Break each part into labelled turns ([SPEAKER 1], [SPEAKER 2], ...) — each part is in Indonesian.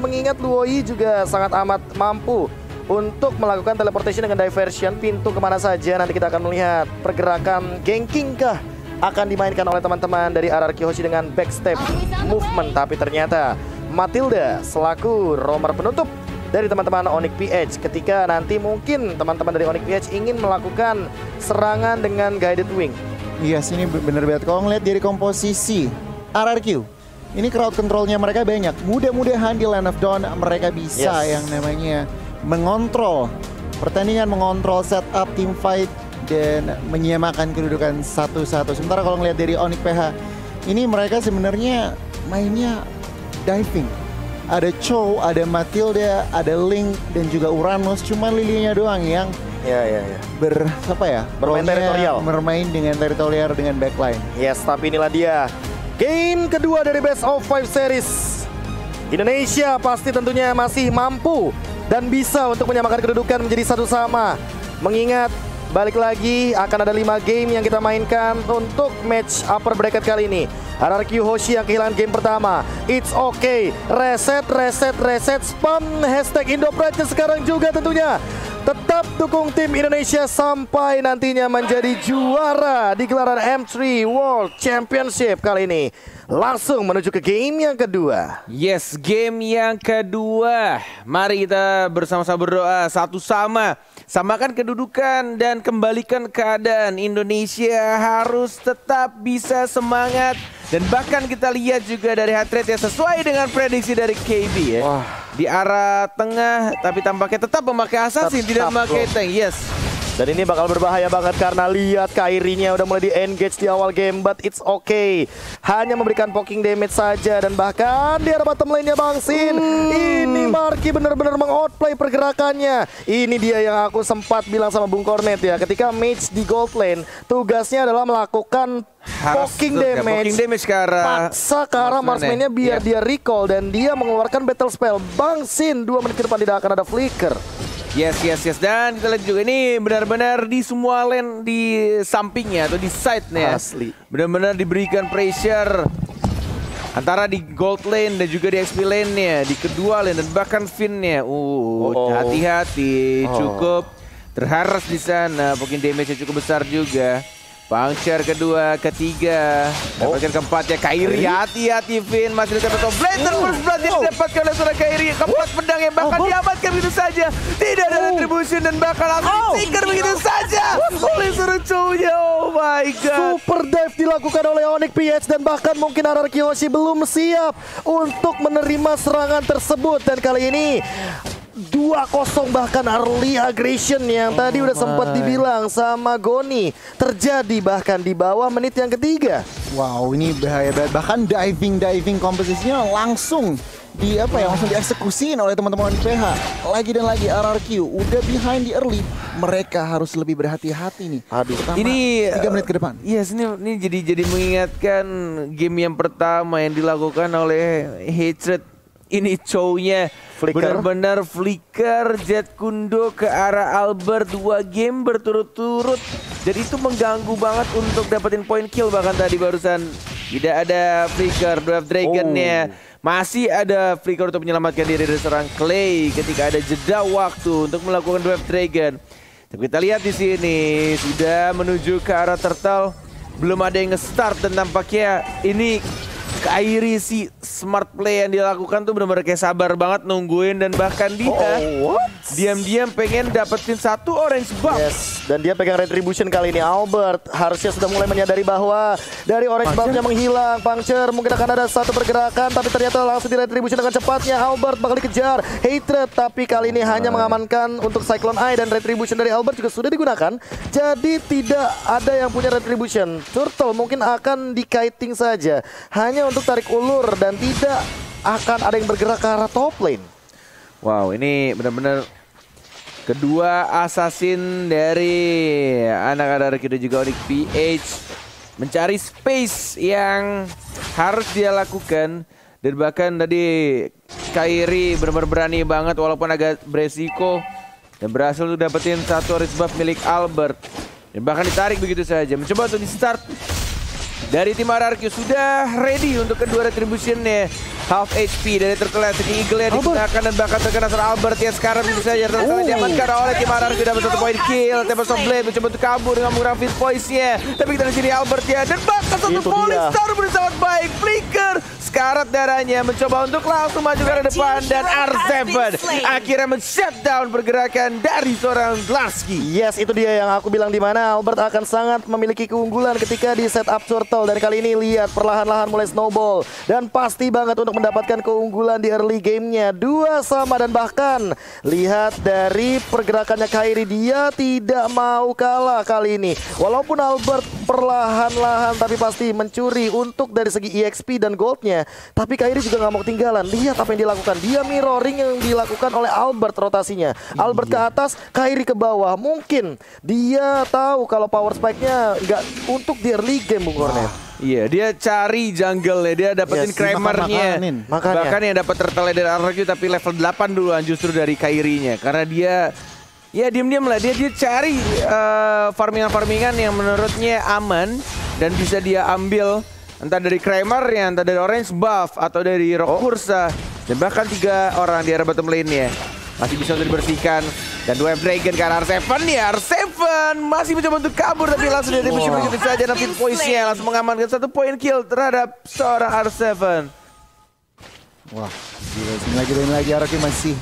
[SPEAKER 1] mengingat Luoyi juga sangat amat mampu untuk melakukan teleportation dengan diversion pintu kemana saja. Nanti kita akan melihat pergerakan ganking kah akan dimainkan oleh teman-teman dari RRQ Hoshi dengan backstep movement. Tapi ternyata Matilda selaku roamer penutup dari teman-teman Onyx PH ketika nanti mungkin teman-teman dari Onyx PH ingin melakukan serangan dengan guided wing.
[SPEAKER 2] Yes, ini bener banget. Kalau ngeliat dari komposisi RRQ, ini crowd controlnya mereka banyak. Mudah-mudahan di Land of Dawn mereka bisa yang namanya mengontrol pertandingan, mengontrol setup team fight dan menyamakan kedudukan 1-1. Sementara kalau ngeliat dari Onyx PH, ini mereka sebenarnya mainnya diving. Ada Chow, ada Matilda, ada Link dan juga Uranus. Cuma Lilia doang yang
[SPEAKER 1] bermain teritorial,
[SPEAKER 2] bermain dengan teritorial dengan backline.
[SPEAKER 1] Yes, tapi inilah dia game kedua dari Best of 5 series. Indonesia pasti tentunya masih mampu dan bisa untuk menyamakan kedudukan menjadi satu sama. Mengingat balik lagi akan ada 5 game yang kita mainkan untuk match upper bracket kali ini. RRQ Hoshi yang kehilangan game pertama. It's okay. Reset, spam hashtag Indopride sekarang juga tentunya. Tetap dukung tim Indonesia sampai nantinya menjadi juara di gelaran M3 World Championship kali ini. Langsung menuju ke game yang kedua.
[SPEAKER 3] Yes, game yang kedua. Mari kita bersama-sama berdoa satu sama. Samakan kedudukan dan kembalikan keadaan. Indonesia harus tetap bisa semangat. Dan bahkan kita lihat juga dari heart rate yang sesuai dengan prediksi dari KB ya.
[SPEAKER 1] Wah.
[SPEAKER 3] Di arah tengah tapi tampaknya tetap memakai assassin, tidak memakai tank. Yes.
[SPEAKER 1] Dan ini bakal berbahaya banget karena lihat Kairinya udah mulai di-engage di awal game. But it's okay. Hanya memberikan poking damage saja. Dan bahkan di arah bottom lane-nya Bang Sin. Ini Marky benar-benar meng-outplay pergerakannya. Ini dia yang aku sempat bilang sama Bung Cornet ya. Ketika mage di gold lane, tugasnya adalah melakukan poking damage
[SPEAKER 3] ke arah
[SPEAKER 1] paksa ke arah marksman-nya biar dia recall. Dan dia mengeluarkan battle spell. Bang Sin 2 menit ke depan tidak akan ada flicker.
[SPEAKER 3] Yes. Dan kita lihat juga ini benar-benar di semua lane di sampingnya atau di side-nya.
[SPEAKER 1] Asli.
[SPEAKER 3] Benar-benar diberikan pressure antara di gold lane dan juga di XP lane-nya, di kedua lane dan bahkan Finn-nya. Hati-hati, cukup terharas di sana. Mungkin damage-nya cukup besar juga. Puncture kedua, ketiga, dapatkan keempatnya Kairi. Hati-hati Finn, masih dapat Blazer First Blood yang didapatkan oleh seorang Kairi. Keempat pedangnya bahkan diamankan begitu saja. Tidak ada retribution dan bahkan langsung ditikar begitu saja oleh seorang cowoknya. Oh my god.
[SPEAKER 1] Super dive dilakukan oleh Onyx PH dan bahkan mungkin RRQ Hoshi belum siap untuk menerima serangan tersebut. Dan kali ini 2-0 bahkan early aggression yang tadi udah sempat dibilang sama Goni terjadi bahkan di bawah menit yang ketiga.
[SPEAKER 2] Wow, ini bahaya banget. Bahkan diving komposisinya langsung langsung dieksekusiin oleh teman-teman PH. Lagi dan lagi RRQ udah behind di early, mereka harus lebih berhati-hati nih.
[SPEAKER 1] Aduh,
[SPEAKER 2] ini 3 menit ke depan.
[SPEAKER 3] Yes, ini jadi mengingatkan game yang pertama yang dilakukan oleh Hatred. Ini cownya benar-benar flicker Jet Kundo ke arah Albert 2 game berturut-turut. Jadi itu mengganggu banget untuk dapetin point kill. Bahkan tadi barusan tidak ada flicker Dwarf Dragon-nya. Masih ada flicker untuk menyelamatkan diri dari seorang Clay ketika ada jeda waktu untuk melakukan Dwarf Dragon. Tapi kita lihat di sini sudah menuju ke arah turtle. Belum ada yang nge-start dan tampaknya ini Kairi si smart play yang dilakukan tuh benar-benar kayak sabar banget nungguin dan bahkan dia diam-diam pengen dapetin satu orange buff.
[SPEAKER 1] Yes, dan dia pegang retribution kali ini. Albert harusnya sudah mulai menyadari bahwa dari orange buff-nya menghilang. Puncture mungkin akan ada satu pergerakan tapi ternyata langsung di retribution dengan cepatnya. Albert bakal dikejar Hatred tapi kali ini hanya mengamankan untuk Cyclone Eye dan retribution dari Albert juga sudah digunakan. Jadi tidak ada yang punya retribution. Turtle mungkin akan di-kiting saja. Hanya untuk tarik ulur dan tidak akan ada yang bergerak ke arah top lane.
[SPEAKER 3] Wow, ini benar-benar kedua assassin dari anak-anak kita juga Onyx PH mencari space yang harus dia lakukan. Dan bahkan tadi Kairi benar-benar berani banget walaupun agak beresiko dan berhasil untuk dapetin satu orange buff milik Albert. Dan bahkan ditarik begitu saja. Mencoba untuk di start dari tim RRQ sudah ready untuk kedua retribution-nya. Half HP dari Turtle Seki Eagle yang digunakan dan bahkan terkena seorang Albert ya sekarang bisa saja Turtle diamankan oleh tim RRQ dapat 1 poin kill. Tempest of Blade mencoba untuk kabur dengan menggunakan Fist Voice-nya. Tapi kita di sini Albert ya dan bahkan satu Falling Star bersama baik. Flicker sekarat darahnya mencoba untuk langsung maju ke depan dan R7 akhirnya men-shutdown pergerakan dari seorang Dlarsky.
[SPEAKER 1] Yes, itu dia yang aku bilang di mana Albert akan sangat memiliki keunggulan ketika di setup Turtle. Dan kali ini lihat perlahan-lahan mulai snowball dan pasti banget untuk mendapatkan keunggulan di early gamenya 2-2 dan bahkan lihat dari pergerakannya Kairi, dia tidak mau kalah kali ini. Walaupun Albert perlahan-lahan tapi pasti mencuri untuk dari segi EXP dan goldnya, tapi Kairi juga nggak mau ketinggalan. Lihat apa yang dilakukan, dia mirroring yang dilakukan oleh Albert rotasinya. Albert ke atas, Kairi ke bawah. Mungkin dia tahu kalau power spike-nya nggak untuk di early game, Bung Cornet.
[SPEAKER 3] Iya, dia cari jungle ya, dia dapetin Kramer-nya. Bahkan yang dapat Turtle dari RRQ tapi level 8 duluan justru dari Kairi-nya. Karena dia ya diam-diam lah, dia cari farmingan-farmingan yang menurutnya aman dan bisa dia ambil entah dari Kramer ya, entah dari Orange Buff atau dari Rock Ursa. Dan bahkan 3 orang di area bottom lane-nya masih bisa untuk dibersihkan. Dan Web Dragon ke arah R7 ya, R7 masih mencoba untuk kabur tapi langsung dari musim begitu saja. Dan Fit Voice-nya langsung mengamankan 1 poin kill terhadap seorang R7.
[SPEAKER 2] Wah, gila, sini lagi RRQ masih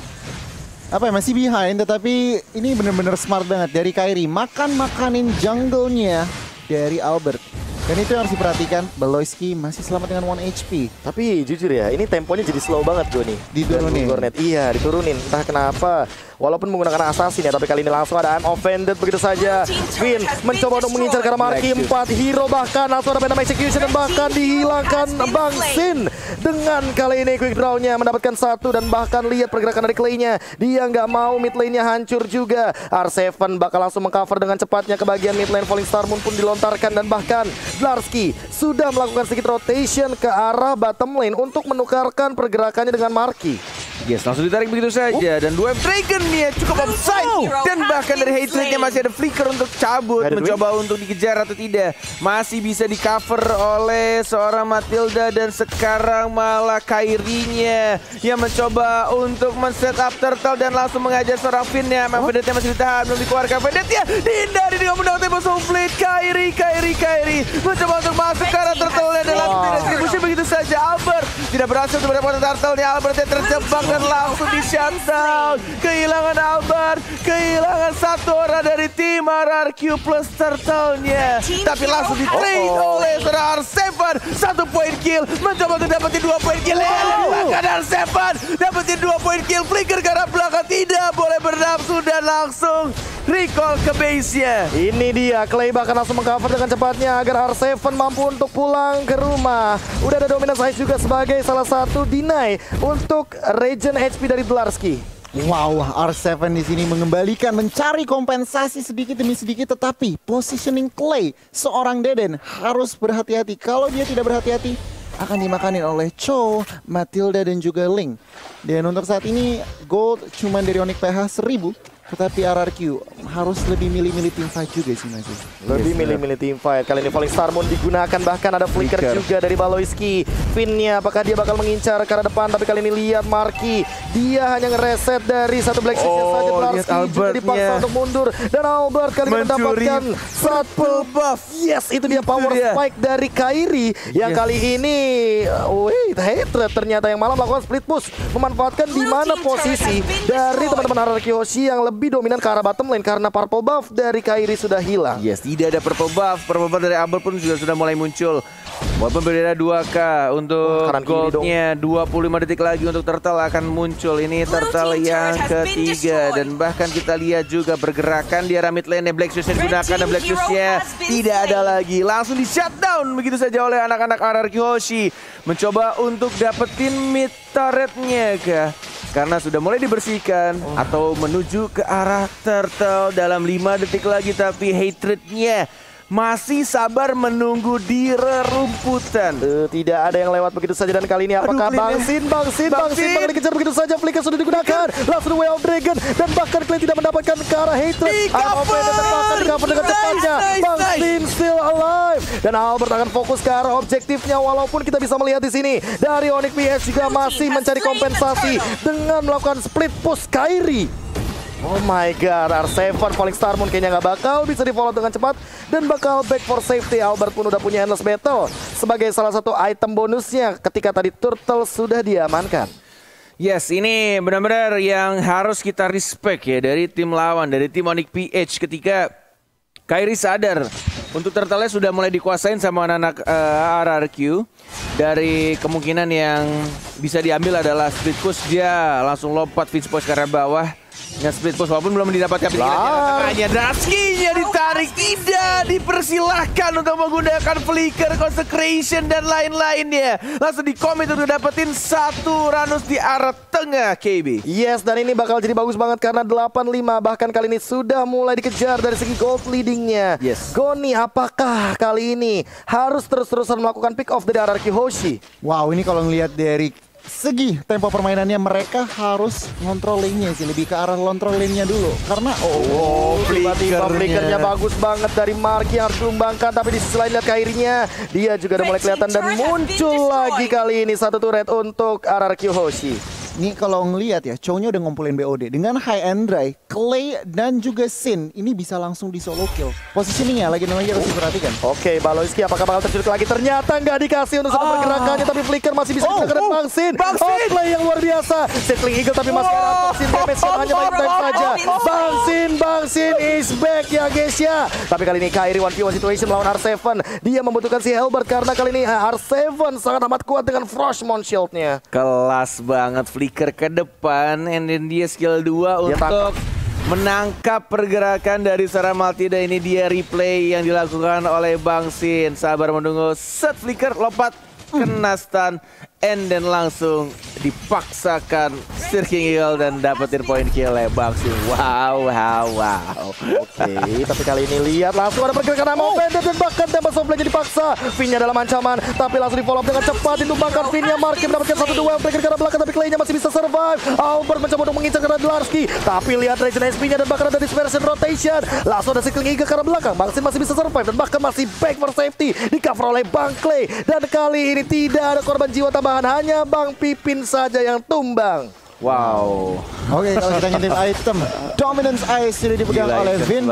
[SPEAKER 2] masih behind, tetapi ini bener-bener smart banget dari Kairi. Makanin jungle-nya dari Albert. Dan itu yang harus diperhatikan, Beloyski masih selamat dengan 1 HP.
[SPEAKER 1] Tapi jujur ya, ini temponya jadi slow banget gue nih.
[SPEAKER 2] Diturunin.
[SPEAKER 1] Iya, diturunin. Entah kenapa. Walaupun menggunakan assassin ya, tapi kali ini langsung ada I'm Offended begitu saja. Finn mencoba untuk mengincar karena Marky 4 hero, bahkan langsung ada Venom Execution dan bahkan dihilangkan Bang Sin. Dengan kali ini quick draw-nya mendapatkan 1 dan bahkan lihat pergerakan dari Clay-nya. Dia nggak mau mid lane-nya hancur juga. R7 bakal langsung mengcover dengan cepatnya ke bagian mid lane. Falling Star Moon pun dilontarkan dan bahkan Dlarsky sudah melakukan sedikit rotation ke arah bottom lane untuk menukarkan pergerakannya dengan Marky.
[SPEAKER 3] Yes, langsung ditarik begitu saja dan Web Dragon nih cukup offside dan bahkan dari Hatred-nya masih ada flicker untuk cabut, mencoba untuk dikejar atau tidak. Masih bisa di cover oleh seorang Matilda dan sekarang malah Kairi-nya yang mencoba untuk men-setup Turtle dan langsung mengajar seorang Finn-nya. Vedette-nya masih ditahan, belum dikeluarkan. Vedette-nya dihindari dengan menggunakan Tempest of Blade. Kairi mencoba untuk masuk ke arah Turtle-nya dan langsung didistribusi begitu saja. Albert tidak berhasil untuk mendapatkan Turtle-nya. Albert-nya terjebak dan langsung di shutdown. Kehilangan Albert, kehilangan 1 orang dari tim RRQ plus Turtle-nya. Tapi langsung di trade oleh seorang R7. 1 poin kill, mencoba untuk dapetin 2 poin kill. Bahkan R7 dapetin 2 poin kill. Flicker ke arah belakang, tidak boleh bernafsu dan langsung recall ke base-nya.
[SPEAKER 1] Ini dia, Clay bahkan langsung mengcover dengan cepatnya agar R7 mampu untuk pulang ke rumah. Udah ada Dominance Ice juga sebagai salah satu deny untuk regen HP dari Dlarsky.
[SPEAKER 2] Wow, R7 di sini mengembalikan, mencari kompensasi sedikit demi sedikit, tetapi positioning Clay, seorang Deden harus berhati-hati. Kalau dia tidak berhati-hati, akan dimakanin oleh Cho, Matilda dan juga Link. Dan untuk saat ini gold cuma dari Onyx PH 1000. Tetapi RRQ harus lebih milih-milih teamfight juga sih masih.
[SPEAKER 1] Lebih milih-milih teamfight. Kali ini Falling Star Moon digunakan, bahkan ada flicker juga dari Beloyski. Finn-nya apakah dia bakal mengincar ke arah depan, tapi kali ini lihat Marky, dia hanya ngereset dari 1 Black Six saja. Dlarsky juga dipaksa untuk mundur dan Albert kali ini mendapatkan 1 buff. Yes, itu dia power spike dari Kairi yang kali ini Hatred ternyata yang malah melakukan split push, memanfaatkan di mana posisi dari teman-teman RRQ Hoshi yang lebih dominan ke arah bottom lane karena purple buff dari Kairi sudah hilang.
[SPEAKER 3] Yes, tidak ada purple buff dari Albert pun sudah mulai muncul. Walaupun berbeda 2K untuk goldnya, 25 detik lagi untuk Turtle akan muncul. Ini Turtle yang ketiga dan bahkan kita lihat juga pergerakan di arah mid lane. Black Shoes yang digunakan dan Black Shoes-nya tidak ada lagi. Langsung di shutdown begitu saja oleh anak-anak RRQ Hoshi. Mencoba untuk dapetin mid turret-nya kah? Karena sudah mulai dibersihkan atau menuju ke arah Turtle dalam 5 detik lagi, tapi Hatred-nya masih sabar menunggu di rerumputan.
[SPEAKER 1] Tidak ada yang lewat begitu saja dan kali ini apakah Bangsin dikejar begitu saja. Flicker sudah digunakan, langsung Way of Dragon dan bahkan Clay tidak mendapatkan ke arah Hatred. Alpha dan terbakar di cover dengan cepatnya. Bangsin still alive dan Albert akan fokus ke arah objektifnya walaupun kita bisa melihat di sini dari Onyx PH juga masih mencari kompensasi dengan melakukan split push Kairi. Oh my god, R7 Falling Star Moon kayaknya nggak bakal bisa di follow dengan cepat dan bakal back for safety. Albert pun udah punya Endless Battle sebagai salah satu item bonusnya ketika tadi Turtle sudah diamankan.
[SPEAKER 3] Yes, ini benar-benar yang harus kita respect ya dari tim lawan, dari tim Onyx PH ketika Kairi sadar untuk Turtle sudah mulai dikuasain sama anak-anak RRQ. Dari kemungkinan yang bisa diambil adalah split push, dia langsung lompat pitch push ke arah bawah. Dengan split push walaupun belum didapatkan tengahnya. Daskinya ditarik, tidak dipersilahkan untuk menggunakan flicker, consecration dan lain-lainnya. Langsung di-commit untuk dapetin satu Ranus di arah tengah KB.
[SPEAKER 1] Yes, dan ini bakal jadi bagus banget karena 8-5 bahkan kali ini sudah mulai dikejar dari segi gold leadingnya.
[SPEAKER 3] Yes.
[SPEAKER 1] Goni apakah kali ini harus terus-terusan melakukan pick off dari RRQ Hoshi?
[SPEAKER 2] Wow, ini kalau ngelihat dari segi tempo permainannya mereka harus ngontrol lane-nya sih, lebih ke arah control lane-nya dulu karena
[SPEAKER 1] tiba-tiba flickernya bagus banget dari Marky yang harus dilumbangkan, tapi di sisi lain lihat Kairinya dia juga udah mulai kelihatan dan muncul lagi kali ini satu turret untuk RRQ Hoshi.
[SPEAKER 2] Ini kalau ngelihat ya, Chow-nya udah ngumpulin BOD dengan High and Dry, Clay dan juga Sin. Ini bisa langsung di solo kill. Positioningnya lagi harus diperhatikan.
[SPEAKER 1] Oke, Baloyski apakah bakal terculik lagi? Ternyata nggak dikasih untuk satu pergerakannya, tapi Flicker masih bisa digunakan Bangsin. Play yang luar biasa. Settling Eagle tapi masih ada Bangsin damage hanya time saja. Bangsin is back ya guys ya. Tapi kali ini Kairi 1v1 situation melawan R7. Dia membutuhkan si Helbert karena kali ini R7 sangat amat kuat dengan Frostmourne Shield-nya.
[SPEAKER 3] Kelas banget flicker ke depan, and then dia skill 2 untuk menangkap pergerakan dari seorang Maltida. Ini dia replay yang dilakukan oleh Bangsin. Sabar menunggu, set flicker, lompat, kena stun, and then langsung dipaksakan Stirking Eagle dan dapetin poin kill oleh Bangsin. Wow.
[SPEAKER 1] Oke, tapi kali ini lihat langsung ada pergerakan Ammo Bandit dan bahkan tembak softplay dipaksa. Finnya dalam ancaman, tapi langsung di follow up dengan cepat ditumbangkan Finnya. Marky mendapatkan satu duel breaker ke arah belakang, tapi Clay-nya masih bisa survive. Albert mencoba untuk mengincar ke arah Dlarsky, tapi lihat Regen SP-nya dan bahkan ada dispersion rotation. Langsung ada Stirking Eagle ke arah belakang. Bangsin masih bisa survive dan bahkan masih back for safety di cover oleh Bang Clay. Dan kali ini tidak ada korban jiwa tambahan, hanya Bang Pipin saja yang tumbang.
[SPEAKER 3] Wow.
[SPEAKER 2] Oke, kalau kita ngintip item, Dominance Ice sudah dipegang oleh Vin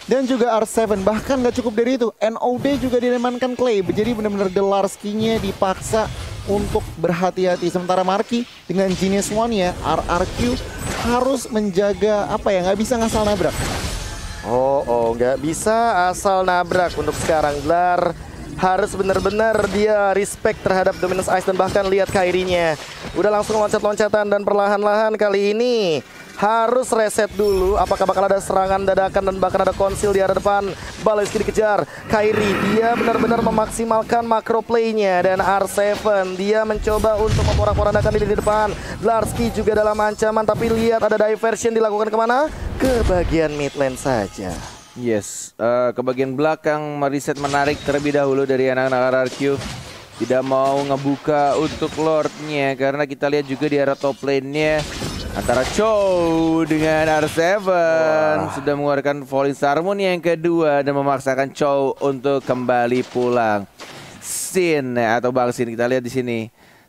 [SPEAKER 2] dan juga R7. Bahkan nggak cukup dari itu, NOD juga diamankan Clay. Jadi benar-benar Dlarsky-nya dipaksa untuk berhati-hati. Sementara Marky dengan Genius One ya, RRQ harus menjaga nggak bisa ngasal nabrak.
[SPEAKER 1] Nggak bisa asal nabrak untuk sekarang. Dlar harus benar-benar dia respect terhadap Dominance Ice dan bahkan lihat Kairinya udah langsung loncat-loncatan dan perlahan-lahan kali ini harus reset dulu. Apakah bakal ada serangan dadakan dan bahkan ada konsil di arah depan. Baloyski dikejar. Kairi dia benar-benar memaksimalkan makro play-nya dan R7 dia mencoba untuk memporak-porandakan diri di depan. Dlarsky juga dalam ancaman, tapi lihat ada diversion dilakukan kemana? Ke bagian mid lane saja.
[SPEAKER 3] Yes, ke bagian belakang mereset menarik terlebih dahulu dari anak-anak RRQ. Tidak mau ngebuka untuk Lordnya karena kita lihat juga di arah top lane-nya antara Chow dengan R7 sudah mengeluarkan Falling Star Moon yang kedua dan memaksakan Chow untuk kembali pulang. Sin atau Bangsin kita lihat di sini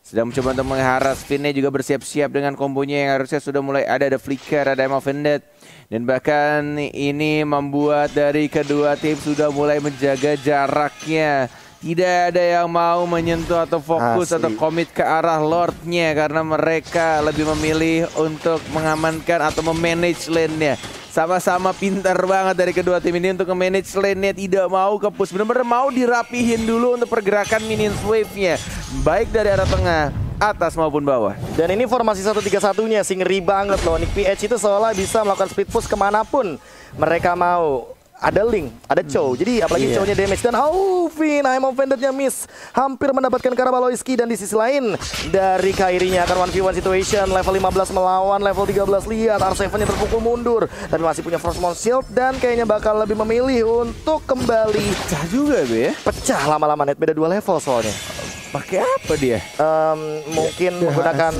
[SPEAKER 3] sudah mencoba untuk mengharas. Finnya juga bersiap-siap dengan kombonya yang harusnya sudah mulai ada flicker, ada Ammo Bandit. Dan bahkan ini membuat dari kedua tim sudah mulai menjaga jaraknya. Tidak ada yang mau menyentuh atau fokus atau komit ke arah Lordnya karena mereka lebih memilih untuk mengamankan atau memanage lane-nya. Sama-sama pintar banget dari kedua tim ini untuk memanage lane-nya, tidak mau ke push. Benar-benar mau dirapihin dulu untuk pergerakan minions wave-nya. Baik dari arah tengah, atas maupun bawah.
[SPEAKER 1] Dan ini formasi 1-3-1-nya sih ngeri banget loh. Onyx PH itu seolah bisa melakukan speed push kemanapun mereka mau. ada Link, ada Chow. Jadi apalagi Chow-nya damage dan Finn, I'm offended-nya miss. Hampir mendapatkan Karabaloyski dan di sisi lain dari Kairi-nya akan 1v1 situation. Level 15 melawan level 13. Lihat R7 yang terpukul mundur. Tapi masih punya Frostmourne Shield dan kayaknya bakal lebih memilih untuk kembali.
[SPEAKER 3] Pecah juga ya.
[SPEAKER 1] Pecah lama-lama, net beda 2 level soalnya.
[SPEAKER 3] Pakai apa dia?
[SPEAKER 1] Mungkin menggunakan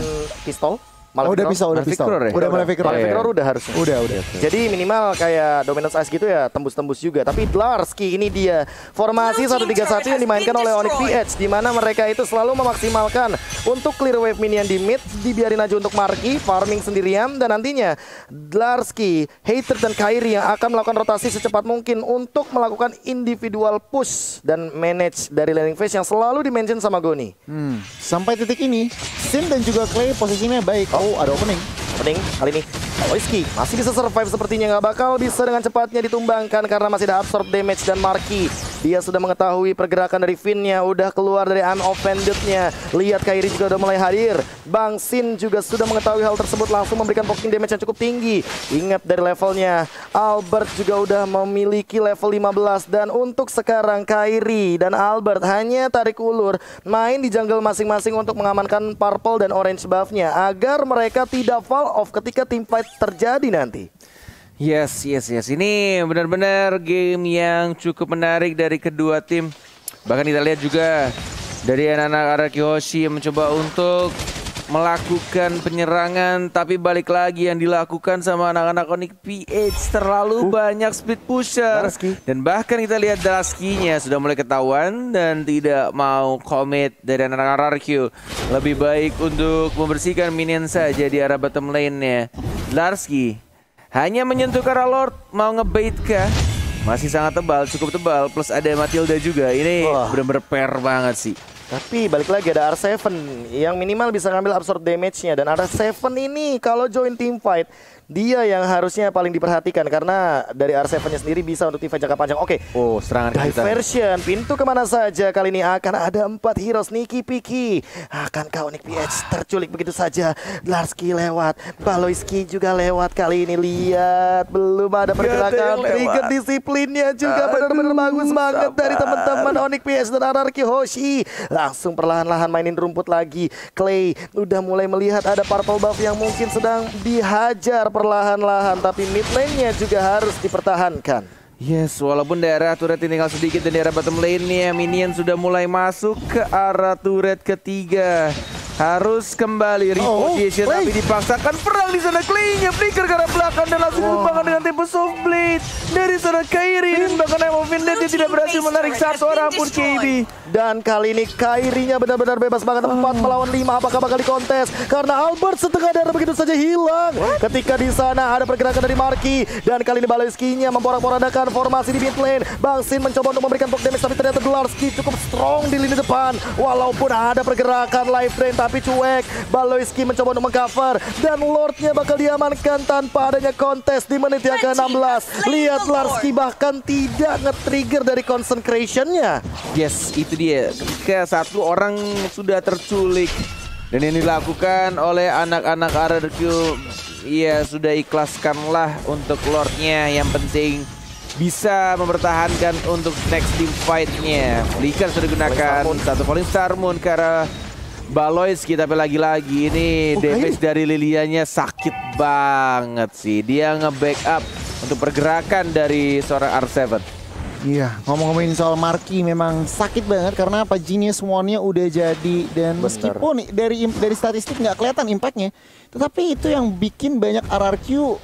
[SPEAKER 1] pistol.
[SPEAKER 2] Udah bisa, udah bisa. Udah Maleficor.
[SPEAKER 1] Maleficor udah harusnya.
[SPEAKER 2] Udah.
[SPEAKER 1] Jadi minimal kayak Dominance Ice gitu ya, tembus-tembus juga. Tapi Dlarsky ini dia formasi 1-3-1 yang dimainkan oleh Onyx PH, di mana mereka itu selalu memaksimalkan untuk clear wave minion di mid, dibiarin aja untuk Marky farming sendirian, dan nantinya Dlarsky, Hatred dan Kairi yang akan melakukan rotasi secepat mungkin untuk melakukan individual push dan manage dari laning phase yang selalu dimention sama Goni.
[SPEAKER 2] Sampai titik ini, Sin dan juga Clay posisinya baik. Ada opening
[SPEAKER 1] Kali ini Loiski masih bisa survive, sepertinya nggak bakal bisa dengan cepatnya ditumbangkan karena masih ada absorb damage. Dan Marky, dia sudah mengetahui pergerakan dari Finn-nya, udah keluar dari I'm offended-nya. Lihat Kairi juga udah mulai hadir. Bang Sin juga sudah mengetahui hal tersebut, langsung memberikan poking damage yang cukup tinggi. Ingat dari levelnya, Albert juga udah memiliki level 15. Dan untuk sekarang Kairi dan Albert hanya tarik ulur main di jungle masing-masing untuk mengamankan purple dan orange buff-nya agar mereka tidak fall off ketika team fight terjadi nanti.
[SPEAKER 3] Yes. Ini benar-benar game yang cukup menarik dari kedua tim. Bahkan kita lihat juga dari anak-anak Araki Hoshi yang mencoba untuk melakukan penyerangan, tapi balik lagi yang dilakukan sama anak-anak Onyx PH terlalu banyak speed pusher. Dan bahkan kita lihat Dlarsky-nya sudah mulai ketahuan dan tidak mau commit dari anak-anak RRQ. Lebih baik untuk membersihkan minion saja di arah bottom lane-nya. Dlarsky hanya menyentuh ke arah Lord, mau ngebait kah? Masih sangat tebal, cukup tebal, plus ada Matilda juga. Ini benar-benar pair banget sih.
[SPEAKER 1] Tapi balik lagi ada R7 yang minimal bisa ngambil absorb damage-nya. Dan R7 ini kalau join team fight, dia yang harusnya paling diperhatikan karena dari R7-nya sendiri bisa untuk team fight jangka panjang. Oke.
[SPEAKER 3] Serangan
[SPEAKER 1] diversion, pintu kemana saja kali ini akan ada 4 hero sneaky peeky. Akankah Onyx PH terculik begitu saja? Dlarsky lewat, Baloyski juga lewat kali ini. Lihat, belum ada pergerakan. Trigger disiplinnya juga benar-benar bagus banget dari teman-teman Onyx PH dan Araki Hoshi. Langsung perlahan-lahan mainin rumput lagi. Clay udah mulai melihat ada purple buff yang mungkin sedang dihajar perlahan-lahan, tapi mid lane-nya juga harus dipertahankan.
[SPEAKER 3] Yes, walaupun daerah turret tinggal sedikit dan daerah bottom lane-nya minion sudah mulai masuk ke arah turret ketiga. Harus kembali reposition tapi dipaksakan perang di sana. Clay-nya flicker ke arah belakang dan langsung ditumpangkan dengan Tempest of Blade dari sana Kairi. Dan bahkan I'm offended, dia tidak berhasil menarik satu orang pun KB.
[SPEAKER 1] Dan kali ini Kairi-nya benar-benar bebas banget. 4 melawan 5, apakah bakal dikontes? Karena Albert setengah darah begitu saja hilang. Ketika di sana ada pergerakan dari Marky. Dan kali ini Baloyski-nya memporak-porandakan formasi di mid lane. Bang Sin mencoba untuk memberikan poke damage, tapi ternyata Dlarsky cukup strong di lini depan. Walaupun ada pergerakan live drain, tapi cuek. Baloyski mencoba untuk mengcover. Dan Lord-nya bakal diamankan tanpa adanya kontes di menit yang ke-16. Lihat Dlarsky bahkan tidak nge-trigger dari consecration-nya.
[SPEAKER 3] Yes, itu dia. Ketika satu orang sudah terculik dan ini dilakukan oleh anak-anak RRQ, ya sudah ikhlaskanlah untuk Lord-nya. Yang penting bisa mempertahankan untuk next team fight-nya. Flicker sudah digunakan, satu Falling Star Moon ke arah Baloyski, tapi lagi-lagi ini damage dari Lilianya sakit banget sih. Dia nge-backup untuk pergerakan dari seorang R7.
[SPEAKER 2] Iya, ngomong-ngomongin soal Marky memang sakit banget karena apa, Genius One-nya udah jadi. Dan meskipun dari statistik nggak kelihatan impactnya, tetapi itu yang bikin banyak RRQ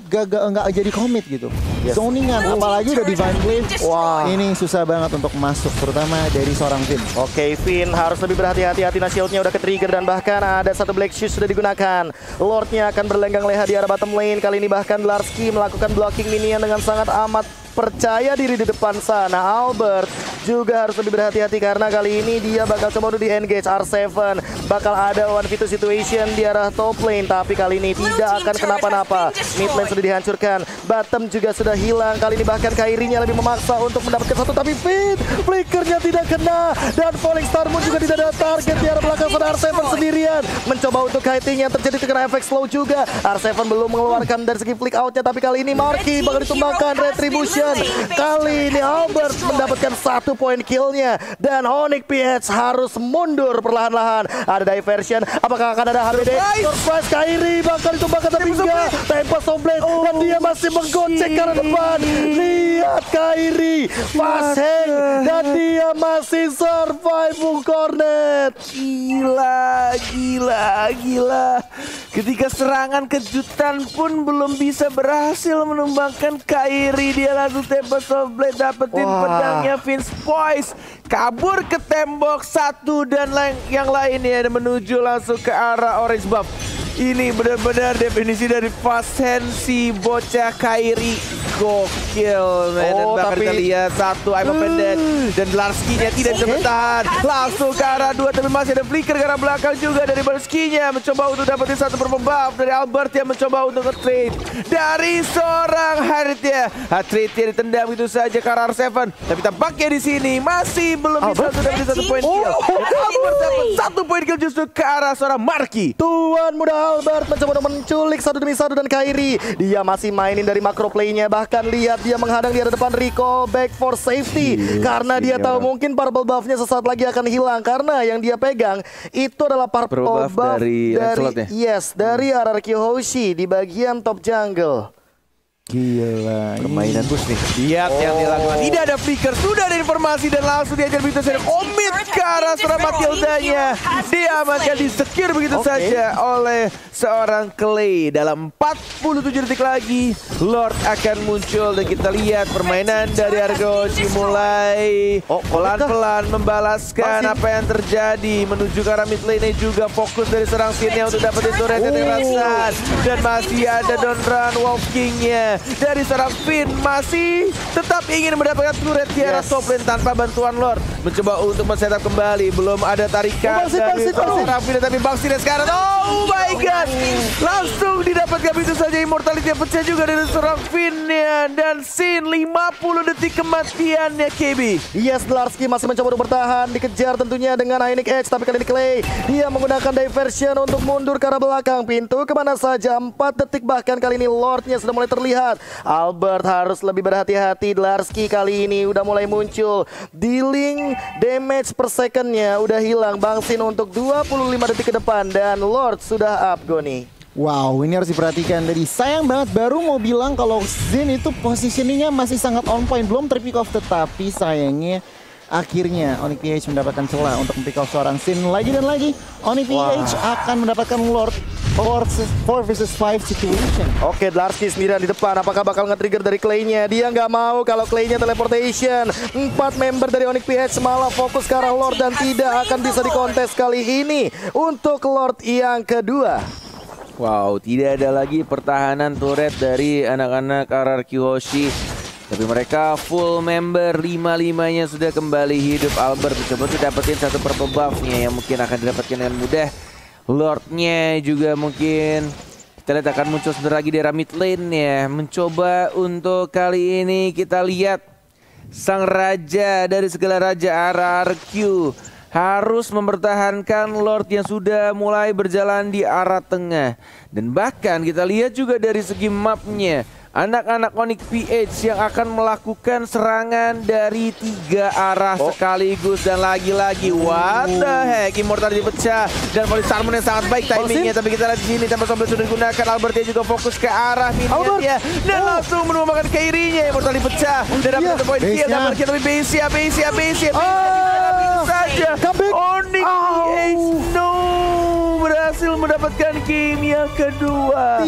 [SPEAKER 2] nggak jadi komit gitu. Zoningan, apalagi udah Divine Glaive. Wah, ini susah banget untuk masuk, terutama dari seorang Finn.
[SPEAKER 1] Oke, Finn harus lebih berhati-hati. Nah, shieldnya udah ke-trigger dan bahkan ada satu Black Shoes sudah digunakan. Lordnya akan berlenggang leha di arah bottom lane. Kali ini bahkan Dlarsky melakukan blocking minion dengan sangat amat percaya diri di depan sana. Albert juga harus lebih berhati-hati karena kali ini dia bakal coba untuk di-engage R7. Bakal ada 1v2 situation di arah top lane, tapi kali ini tidak akan kenapa-napa. Mid lane sudah dihancurkan, bottom juga sudah hilang. Kali ini bahkan Kairi-nya lebih memaksa untuk mendapatkan satu, tapi flickernya tidak kena. Dan Falling Star Moon juga tidak ada target di arah belakang sana. R7 sendirian mencoba untuk kiting yang terjadi terkena efek slow juga. R7 belum mengeluarkan dari segi flick outnya, tapi kali ini Marky bakal ditumbangkan. Retribution kali ini Albert mendapatkan 1 poin killnya, dan Onyx PH harus mundur perlahan-lahan. Ada diversion, apakah akan ada HBD? Surprise, Kairi bakal ditumbangkan, tapi enggak. Tempo Somblet dan dia masih menggocek ke arah depan. Lihat Kairi fast hang dan dia masih survive Bung Cornet.
[SPEAKER 3] Gila. Ketika serangan kejutan pun belum bisa berhasil menumbangkan Kairi, dia langsung Tempest of Blade dapetin pedangnya Vince Poise, kabur ke tembok satu dan yang lainnya menuju langsung ke arah orange buff. Ini benar-benar definisi dari fast hand si bocah Kairi. Gokil, man. Dan bakal kita lihat satu Ivan Pendant dan Larski-nya tidak bisa bertahan. Langsung ke arah 2, tapi masih ada flicker ke arah belakang juga dari Larski-nya. Mencoba untuk dapetin satu purple buff dari Albert yang mencoba untuk nge-trade dari seorang Harriet-nya. Trade-nya ditendang itu saja ke arah R7, tapi tampaknya di sini masih belum bisa dapetin satu poin kill. Albert dapat 1 poin kill justru ke arah seorang Marky.
[SPEAKER 1] Tuan muda Albert mencoba untuk menculik 1 demi 1 dan Kairi. Dia masih mainin dari macro play-nya. Bahkan lihat dia menghadang di depan, recall back for safety. Karena dia tahu mungkin purple buff-nya sesaat lagi akan hilang. Karena yang dia pegang itu adalah purple buff dari RRQ Hoshi di bagian top jungle.
[SPEAKER 2] Gila,
[SPEAKER 3] permainan bus nih. Lihat yang dilakukan. Tidak ada flicker, sudah ada informasi dan langsung diajar begitu saja. Komit ke arah seorang Matildanya. Diamankan, di-secure begitu saja oleh seorang Clay. Dalam 47 detik lagi, Lord akan muncul dan kita lihat permainan dari Argoji mulai pelan-pelan membalaskan apa yang terjadi. Menuju ke arah mid lane juga fokus dari serang Sin-nya untuk dapetin turret yang kerasan. Dan masih ada Don Run Wolf King-nya. Dari seorang Finn masih tetap ingin mendapatkan turret di arah top lane tanpa bantuan Lord. Mencoba untuk men-setup kembali, belum ada tarikan dari seorang Finn, tapi Bang Sin sekarang, oh my god, langsung didapatkan itu saja. Immortality pecah juga dari seorang Finn-nya, dan Sin 50 detik kematiannya KB.
[SPEAKER 1] Yes, Larski masih mencoba untuk bertahan, dikejar tentunya dengan Ionic Edge, tapi kali ini Clay dia menggunakan diversion untuk mundur ke arah belakang. Pintu kemana saja, 4 detik bahkan kali ini Lord-nya sudah mulai terlihat. Albert harus lebih berhati-hati. Larski kali ini udah mulai muncul. Dealing damage per secondnya udah hilang. Bang Sin untuk 25 detik ke depan, dan Lord sudah up Goni.
[SPEAKER 2] Wow, ini harus diperhatikan. Jadi sayang banget, baru mau bilang kalau Zen itu positioningnya masih sangat on point, belum terpick off, tetapi sayangnya akhirnya Onyx PH mendapatkan celah untuk pick off seorang Sin lagi dan lagi. Onyx PH akan mendapatkan Lord 4 versus 5 situation.
[SPEAKER 1] Oke, Larski sendirian di depan. Apakah bakal nge-trigger dari Clay-nya? Dia nggak mau kalau Clay-nya teleportation. 4 member dari Onyx PH malah fokus ke arah Lord dan tidak akan bisa dikontes kali ini untuk Lord yang kedua.
[SPEAKER 3] Wow, tidak ada lagi pertahanan turret dari anak-anak RRQ Hoshi. Tapi mereka full member, 5-5-nya sudah kembali hidup. Albert mencoba untuk dapetin satu purple buff-nya yang mungkin akan didapatkan dengan mudah. Lord-nya juga mungkin kita lihat akan muncul sebentar lagi di arah mid lane-nya. Mencoba untuk kali ini kita lihat sang raja dari segala raja RRQ harus mempertahankan Lord yang sudah mulai berjalan di arah tengah. Dan bahkan kita lihat juga dari segi mapnya, anak-anak Onyx PH yang akan melakukan serangan dari 3 arah sekaligus. Dan lagi-lagi what the heck, Immortality pecah dan Falling Star Moon yang sangat baik timingnya. Tapi kita lihat di sini tempat Somblet sudah digunakan. Albertnya juga fokus ke arah minionnya dan langsung menumbangkan Kairi-nya. Immortality pecah dan dapat satu poin kill. Dan tapi base saja Onyx PH berhasil mendapatkan game yang kedua.